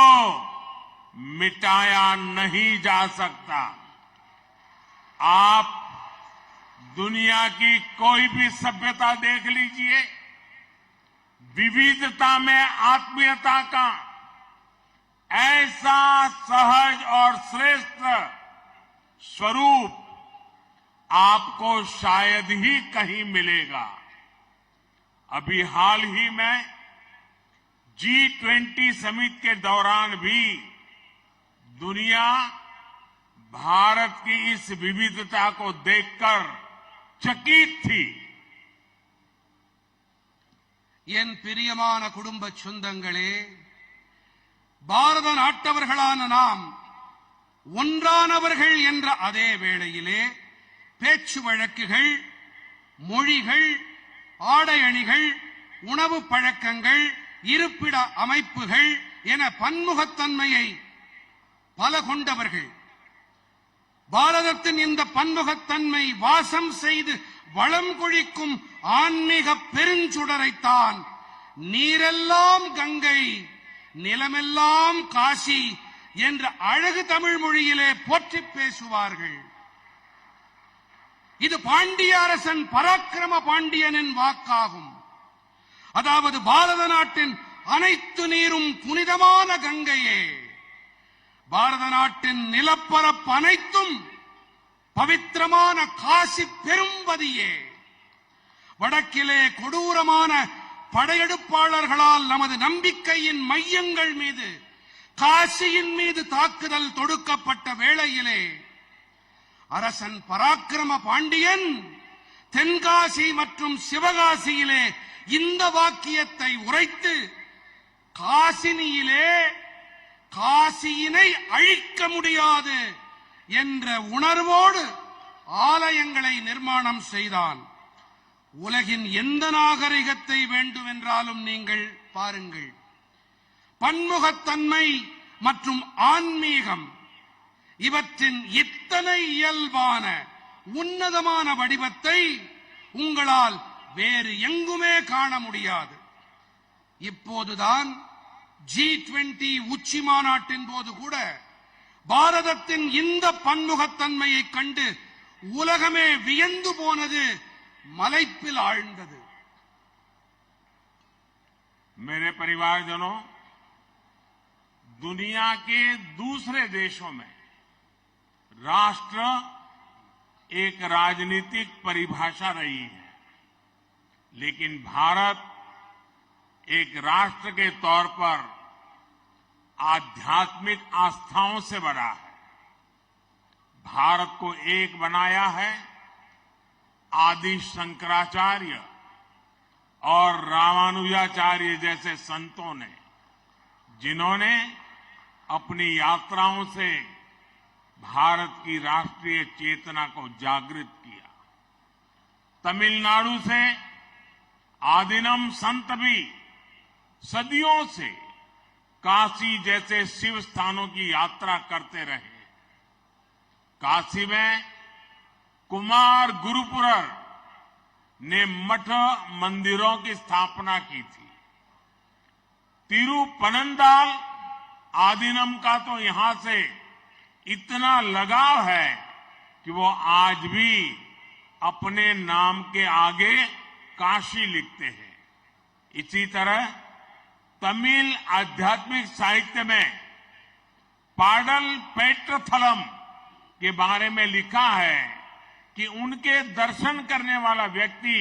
मिटाया नहीं जा सकता। आप दुनिया की कोई भी सभ्यता देख लीजिए, विविधता में आत्मीयता का ऐसा सहज और श्रेष्ठ स्वरूप आपको शायद ही कहीं मिलेगा। अभी हाल ही में G20 समिट के दौरान भी दुनिया भारत की इस विविधता को देखकर चकित थी। என் பிரியமான குடும்ப சொந்தங்களே, பாரத நாட்டவர்களான நாம் ஒன்றானவர்கள் என்ற அதே வேளையிலே பேச்சு வழக்குகள், மொழிகள், ஆடை அணிகள், உணவு பழக்கங்கள், இருப்பிட அமைப்புகள் என பன்முகத்தன்மையை பல கொண்டவர்கள். பாரதத்தின் இந்த பன்முகத்தன்மை வாசம் செய்து வளம் கொழிக்கும் ஆன்மீக பெருஞ்சுடரைத்தான் நீரெல்லாம் கங்கை, நிலமெல்லாம் காசி என்ற அழகு தமிழ் மொழியிலே போற்றி பேசுவார்கள். இது பாண்டிய அரசன் பராக்கிரம பாண்டியனின் வாக்காகும். அதாவது பாரத நாட்டின் அனைத்து நீரும் புனிதமான கங்கையே, பாரத நாட்டின் நிலப்பரப்பு அனைத்தும் பவித்திரமான காசி பெரும்பதியே. வடக்கிலே கொடூரமான படையெடுப்பாளர்களால் நமது நம்பிக்கையின் மையங்கள் மீது, காசியின் மீது தாக்குதல் தொடுக்கப்பட்ட வேளையிலே அரசன் பராக்கிரம பாண்டியன் தென்காசி மற்றும் சிவகாசியிலே இந்த வாக்கியத்தை உரைத்து காசினியிலே காசியினை அழிக்க முடியாது என்ற உணர்வோடு ஆலயங்களை நிர்மாணம் செய்தான். உலகின் எந்த நாகரிகத்தை வேண்டுமென்றாலும் நீங்கள் பாருங்கள், பன்முகத்தன்மை மற்றும் ஆன்மீகம் இவற்றின் இத்தனை இயல்பான உன்னதமான வடிவத்தை உங்களால் வேறு எங்குமே காண முடியாது. இப்போதுதான் G20 உச்சி மாநாட்டின் போது கூட பாரதத்தின் இந்த பன்முகத்தன்மையை கண்டு உலகமே வியந்து போனது, மலைப்பில் ஆழ்ந்தது. मेरे परिवारजनों, दुनिया के दूसरे देशों में राष्ट्र एक राजनीतिक परिभाषा रही है, लेकिन भारत एक राष्ट्र के तौर पर आध्यात्मिक आस्थाओं से बड़ा है। भारत को एक बनाया है आदि शंकराचार्य और रामानुजाचार्य जैसे संतों ने, जिन्होंने अपनी यात्राओं से भारत की राष्ट्रीय चेतना को जागृत किया। तमिलनाडु से आदिनम संत भी सदियों से काशी जैसे शिव स्थानों की यात्रा करते रहे। काशी में कुमार गुरुपुरर ने मठ मंदिरों की स्थापना की थी। तिरुपनंदाल आदिनम का तो यहां से इतना लगाव है कि वो आज भी अपने नाम के आगे काशी लिखते हैं। इसी तरह तमिल आध्यात्मिक साहित्य में पाडल पेट्रथलम के बारे में लिखा है कि उनके दर्शन करने वाला व्यक्ति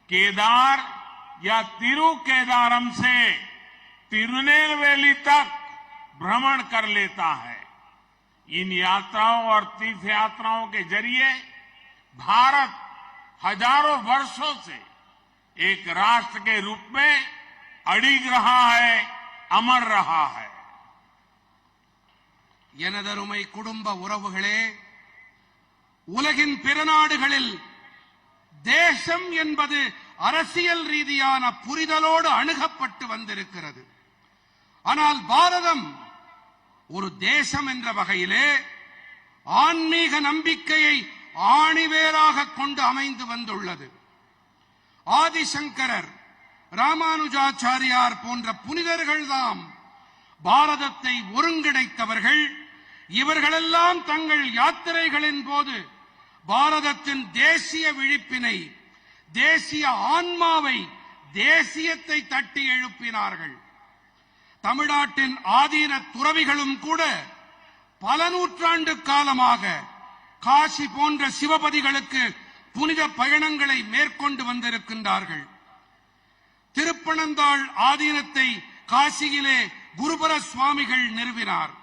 केदार या तिरुकेदारम से तिरुनेलवेली तक भ्रमण कर लेता है। इन यात्राओं और तीर्थ यात्राओं के जरिए भारत हजारों वर्षों से एक राष्ट्र के रूप में अडिग रहा है, अमर रहा है। எனதருமை குடும்ப உறவுகளே, உலகின் பிற நாடுகளில் தேசம் என்பது அரசியல் ரீதியான புரிதலோடு அணுகப்பட்டு வந்திருக்கிறது. ஆனால் பாரதம் ஒரு தேசம் என்ற வகையிலே ஆன்மீக நம்பிக்கையை ஆணிவேராக கொண்டு அமைந்து வந்துள்ளது. ஆதிசங்கரர், ராமானுஜாச்சாரியார் போன்ற புனிதர்கள்தாம் பாரதத்தை ஒருங்கிணைத்தவர்கள். இவர்களெல்லாம் தங்கள் யாத்திரைகளின் போது பாரதத்தின் தேசிய விழிப்பினை, தேசிய ஆன்மாவை, தேசியத்தை தட்டி எழுப்பினார்கள். தமிழ்நாட்டின் ஆதீன துறவிகளும் கூட பல நூற்றாண்டு காலமாக காசி போன்ற சிவபதிகளுக்கு புனித பயணங்களை மேற்கொண்டு வந்திருக்கின்றார்கள். திருப்பனந்தாள் ஆதீனத்தை காசியிலே குருபர சுவாமிகள் நிறுவினார்.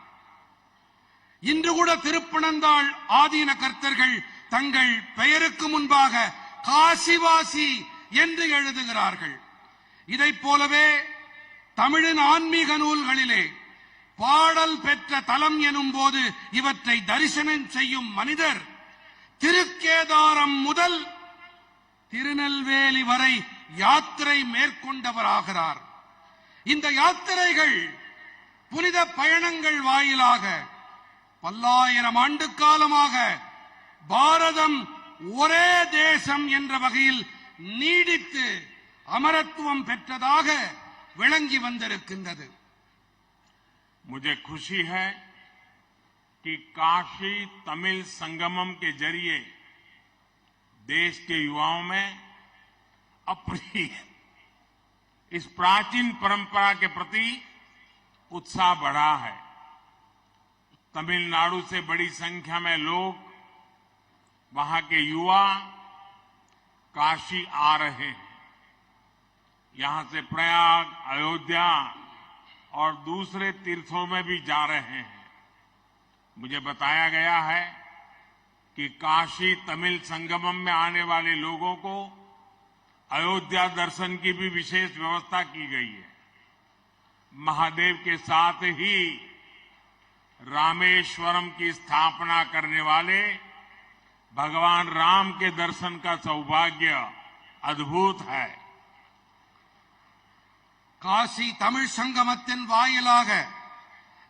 இன்று கூட திருப்பனந்தாள் ஆதீன கர்த்தர்கள் தங்கள் பெயருக்கு முன்பாக காசிவாசி என்று எழுதுகிறார்கள். இதைப் போலவே தமிழின் ஆன்மீக நூல்களிலே பாடல் பெற்ற தலம் எனும் போது இவற்றை தரிசனம் செய்யும் மனிதர் திருக்கேதாரம் முதல் திருநெல்வேலி வரை யாத்திரை மேற்கொண்டவராகிறார். இந்த யாத்திரைகள், புனித பயணங்கள் வாயிலாக பல்லாயிரம் ஆண்டு காலமாக பாரதம் ஒரே தேசம் என்ற வகையில் நீடித்து அமரத்துவம் பெற்றதாக விளங்கி வந்திருக்கின்றது. मुझे खुशी है कि काशी तमिल संगमम के जरिए देश के युवाओं में अपनी इस प्राचीन परंपरा के प्रति उत्साह बढ़ा है। तमिलनाडु से बड़ी संख्या में लोग, वहां के युवा काशी आ रहे हैं। यहां से प्रयाग, अयोध्या और दूसरे तीर्थों में भी जा रहे हैं। मुझे बताया गया है कि काशी तमिल संगमम में आने वाले लोगों को अयोध्या दर्शन की भी विशेष व्यवस्था की गई है। महादेव के साथ ही रामेश्वरम की स्थापना करने वाले भगवान राम के दर्शन का सौभाग्य अद्भुत है। காசி தமிழ் சங்கமத்தின் வாயிலாக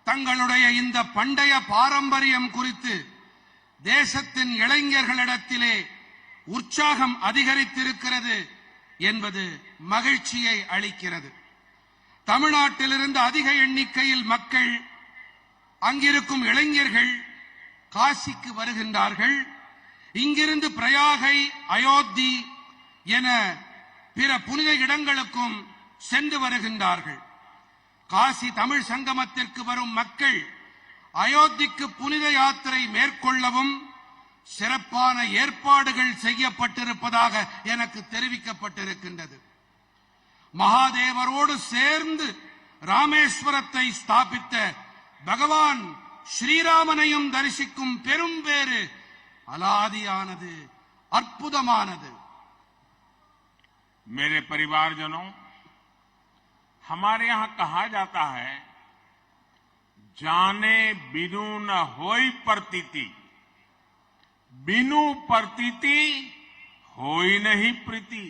தங்களுடைய இந்த பண்டைய பாரம்பரியம் குறித்து தேசத்தின் இளைஞர்களிடத்திலே உற்சாகம் அதிகரித்திருக்கிறது என்பது மகிழ்ச்சியை அளிக்கிறது. தமிழ்நாட்டிலிருந்து அதிக எண்ணிக்கையில் மக்கள், அங்கிருக்கும் இளைஞர்கள் காசிக்கு வருகின்றார்கள். இங்கிருந்து பிரயாகை, அயோத்தி என பிற புனித இடங்களுக்கும் சென்று வருகின்றார்கள். காசி தமிழ் சங்கமத்திற்கு வரும் மக்கள் அயோத்திக்கு புனித யாத்திரை மேற்கொள்ளவும் சிறப்பான ஏற்பாடுகள் செய்யப்பட்டிருப்பதாக எனக்கு தெரிவிக்கப்பட்டிருக்கின்றது. மகாதேவரோடு சேர்ந்து ராமேஸ்வரத்தை ஸ்தாபித்த பகவான் ஸ்ரீராமனையும் தரிசிக்கும் பெரும் பேறு அலாதியானது, அற்புதமானது. मेरे परिवारजनों, हमारे यहां कहा जाता है, जाने बिनु न होई प्रतीति, बिनु प्रतीति होई नहीं प्रीति।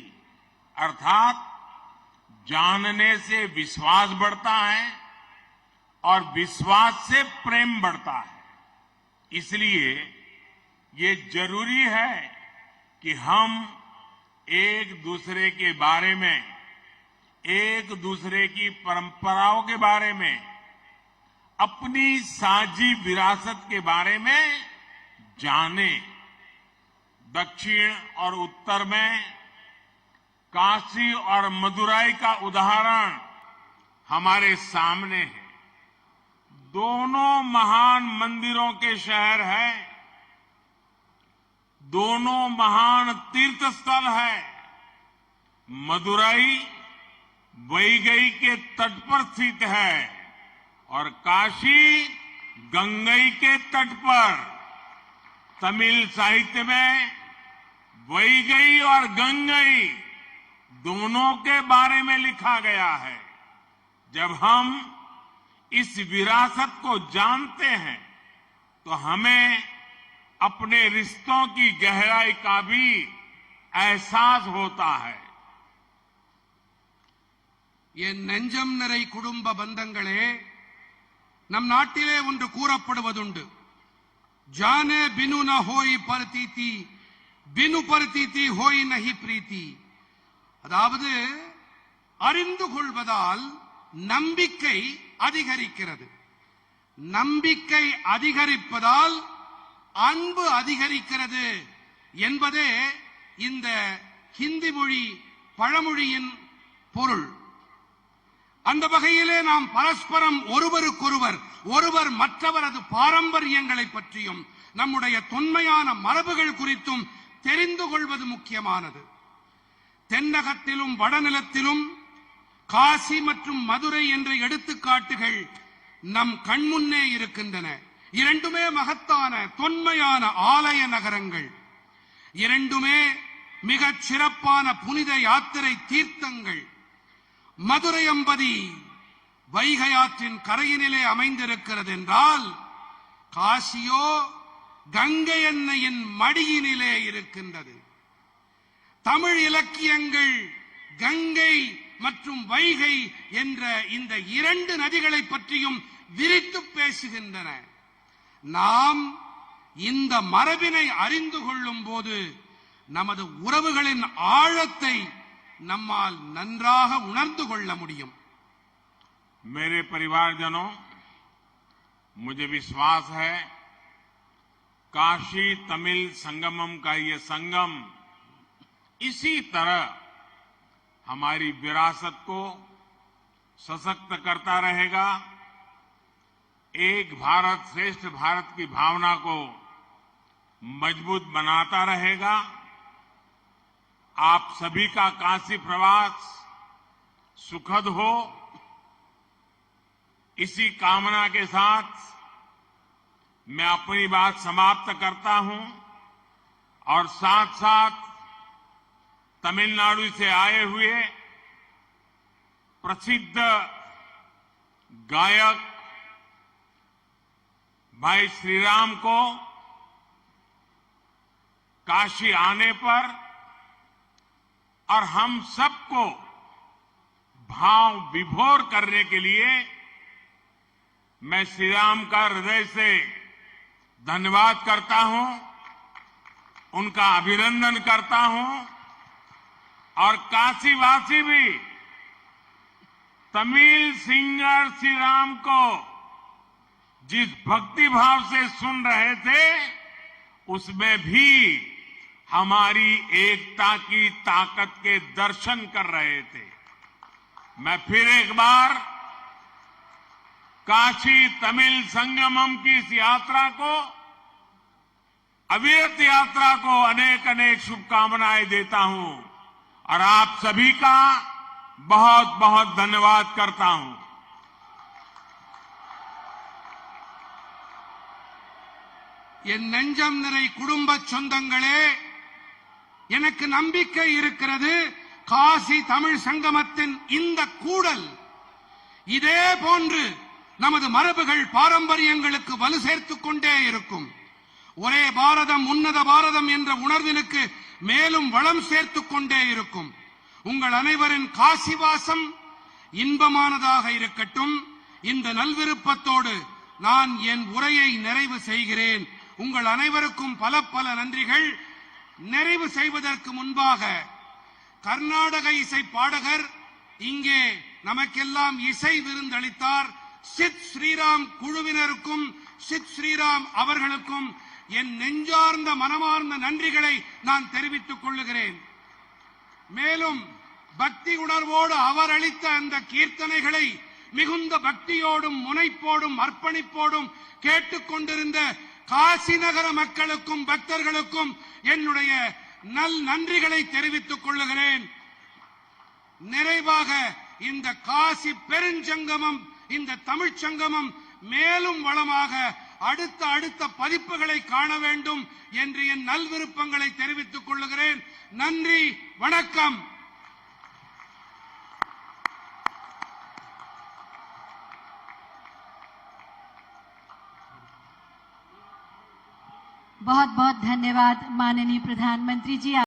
अर्थात जानने से विश्वास बढ़ता है और विश्वास से प्रेम बढ़ता है। इसलिए ये जरूरी है कि हम एक दूसरे के बारे में, एक दूसरे की परंपराओं के बारे में, अपनी साझी विरासत के बारे में जाने। दक्षिण और उत्तर में काशी और मदुराई का उदाहरण हमारे सामने है। दोनों महान मंदिरों के शहर हैं। दोनों महान तीर्थ स्थल है। मदुरई वैगई के तट पर स्थित है और काशी गंगई के तट पर। तमिल साहित्य में वैगई और गंगई दोनों के बारे में लिखा गया है। जब हम इस विरासत को जानते हैं तो हमें अपने रिश्तों की गहराई का भी एहसास होता है। என் நெஞ்சம் நிறை குடும்ப பந்தங்களே, நம் நாட்டிலே ஒன்று கூறப்படுவதுண்டு, ஜானே பினு ந ஹோய் பரதீதி, பினு பரதீதி ஹோய் நஹி பிரீத்தி. அதாவது அறிந்து கொள்வதால் நம்பிக்கை அதிகரிக்கிறது, நம்பிக்கை அதிகரிப்பதால் அன்பு அதிகரிக்கிறது என்பதே இந்த ஹிந்தி மொழி பழமொழியின் பொருள். அந்த வகையிலே நாம் பரஸ்பரம் ஒருவருக்கொருவர், ஒருவர் மற்றவரது பாரம்பரியங்களை பற்றியும் நம்முடைய தொன்மையான மரபுகள் குறித்தும் தெரிந்து கொள்வது முக்கியமானது. தென்னகத்திலும் வடநிலத்திலும் காசி மற்றும் மதுரை என்ற எடுத்துக்காட்டுகள் நம் கண்முன்னே இருக்கின்றன. இரண்டுமே மகத்தான தொன்மையான ஆலய நகரங்கள், இரண்டுமே மிகச் சிறப்பான புனித யாத்திரை தீர்த்தங்கள். மதுரை அம்பதி வைகை ஆற்றின் கரையினிலே அமைந்திருக்கிறது என்றால், காசியோ கங்கை அன்னையின் மடியினிலே இருக்கின்றது. தமிழ் இலக்கியங்கள் கங்கை மற்றும் வைகை என்ற இந்த இரண்டு நதிகளை பற்றியும் விரித்து பேசுகின்றன. நாம் இந்த மரபினை அறிந்து கொள்ளும் போது நமது உறவுகளின் ஆழத்தை நம்மால் நன்றாக உணர்ந்து கொள்ள முடியும். मेरे परिवारजनों, मुझे विश्वास है काशी तमिल संगमम का ये संगम इसी तरह हमारी विरासत को सशक्त करता रहेगा, एक भारत श्रेष्ठ भारत की भावना को मजबूत बनाता रहेगा। आप सभी का काशी प्रवास सुखद हो, इसी कामना के साथ मैं अपनी बात समाप्त करता हूं और साथ साथ तमिलनाडु से आए हुए प्रसिद्ध गायक भाई श्रीराम को काशी आने पर और हम सबको भाव विभोर करने के लिए मैं श्रीराम का हृदय से धन्यवाद करता हूं, उनका अभिनंदन करता हूं और काशीवासी भी तमिल सिंगर श्रीराम को जिस भक्ति भाव से सुन रहे थे उसमें भी हमारी एकता की ताकत के दर्शन कर रहे थे। मैं फिर एक बार काशी तमिल संगमम की इस यात्रा को, अविरत यात्रा को अनेक अनेक शुभकामनाएं देता हूं और आप सभी का बहुत बहुत धन्यवाद करता हूं। என் நெஞ்சம் நிறை குடும்ப சொந்தங்களே, எனக்கு நம்பிக்கை இருக்கிறது, காசி தமிழ் சங்கமத்தின் இந்த கூடல் இதே போன்று நமது மரபுகள் பாரம்பரியங்களுக்கு வலு சேர்த்துக் கொண்டே இருக்கும். ஒரே பாரதம் உன்னத பாரதம் என்ற உணர்வினுக்கு மேலும் வளம் சேர்த்துக் கொண்டே இருக்கும். உங்கள் அனைவரின் காசிவாசம் இன்பமானதாக இருக்கட்டும். இந்த நல்விருப்பத்தோடு நான் என் உரையை நிறைவு செய்கிறேன். உங்கள் அனைவருக்கும் பல பல நன்றிகள். நிறைவு செய்வதற்கு முன்பாக கர்நாடக இசை பாடகர் இங்கே நமக்கெல்லாம் இசை விருந்தளித்தார். சித் ஸ்ரீராம் குழுவினருக்கும் சித் ஸ்ரீராம் அவர்களுக்கும் என் நெஞ்சார்ந்த மனமார்ந்த நன்றிகளை நான் தெரிவித்துக் கொள்ளுகிறேன். மேலும் பக்தி உணர்வோடு அவர் அளித்த அந்த கீர்த்தனைகளை மிகுந்த பக்தியோடும் முனைப்போடும் அர்ப்பணிப்போடும் கேட்டுக்கொண்டிருந்த காசி நகர மக்களுக்கும் பக்தர்களுக்கும் என்னுடைய நன்றிகளை தெரிவித்துக் கொள்ளுகிறேன். நிறைவாக இந்த காசி பெருஞ்சங்கமம், இந்த தமிழ்ச் சங்கமம் மேலும் வளமாக அடுத்த பதிப்புகளை காண வேண்டும் என்று என் நல்விருப்பங்களை தெரிவித்துக் கொள்ளுகிறேன். நன்றி, வணக்கம். बहुत बहुत धन्यवाद माननीय प्रधानमंत्री जी।